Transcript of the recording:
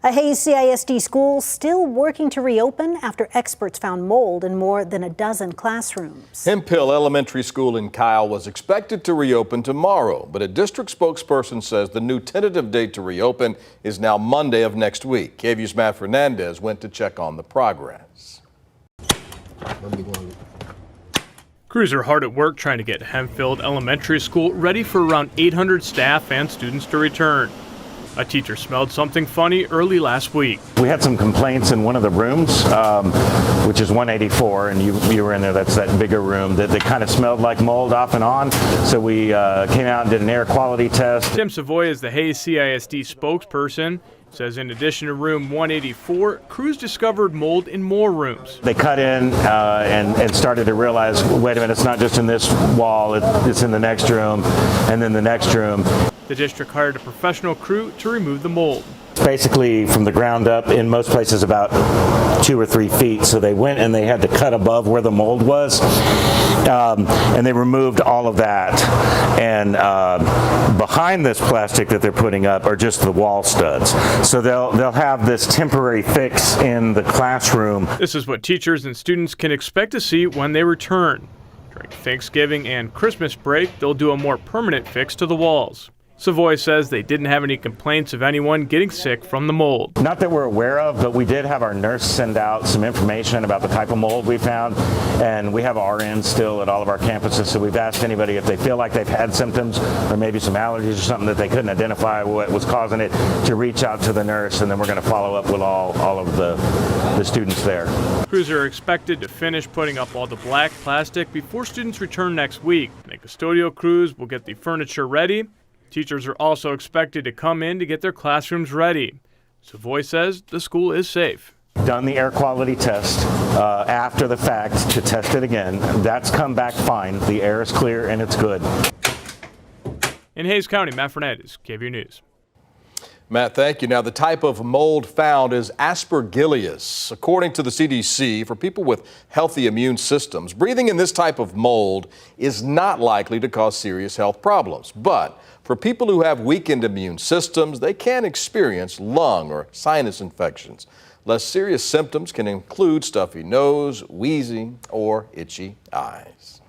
A Hays CISD school still working to reopen after experts found mold in more than a dozen classrooms. Hemphill Elementary School in Kyle was expected to reopen tomorrow, but a district spokesperson says the new tentative date to reopen is now Monday of next week. KVUE's Matt Fernandez went to check on the progress. Crews are hard at work trying to get Hemphill Elementary School ready for around 800 staff and students to return. A teacher smelled something funny early last week. We had some complaints in one of the rooms, which is 184, and you were in there. That's that bigger room that kind of smelled like mold off and on. So we came out and did an air quality test. Tim Savoy is the Hays CISD spokesperson. Says in addition to room 184, crews discovered mold in more rooms. They cut in and started to realize, wait a minute, it's not just in this wall, it's in the next room, and then the next room. The district hired a professional crew to remove the mold. Basically from the ground up, in most places about 2 or 3 feet. So they went and they had to cut above where the mold was, and they removed all of that. And behind this plastic that they're putting up are just the wall studs. So they'll have this temporary fix in the classroom. This is what teachers and students can expect to see when they return. During Thanksgiving and Christmas break, they'll do a more permanent fix to the walls. Savoy says they didn't have any complaints of anyone getting sick from the mold. Not that we're aware of, but we did have our nurse send out some information about the type of mold we found, and we have RNs still at all of our campuses, so we've asked anybody if they feel like they've had symptoms or maybe some allergies or something that they couldn't identify what was causing it, to reach out to the nurse, and then we're going to follow up with all of the students there. Crews are expected to finish putting up all the black plastic before students return next week. The custodial crews will get the furniture ready. Teachers are also expected to come in to get their classrooms ready. Savoy says the school is safe. Done the air quality test after the fact to test it again. That's come back fine. The air is clear and it's good. In Hays County, Matt Fernandez, KVUE News. Matt, thank you. Now, the type of mold found is aspergillus. According to the CDC, for people with healthy immune systems, breathing in this type of mold is not likely to cause serious health problems. But for people who have weakened immune systems, they can experience lung or sinus infections. Less serious symptoms can include stuffy nose, wheezing, or itchy eyes.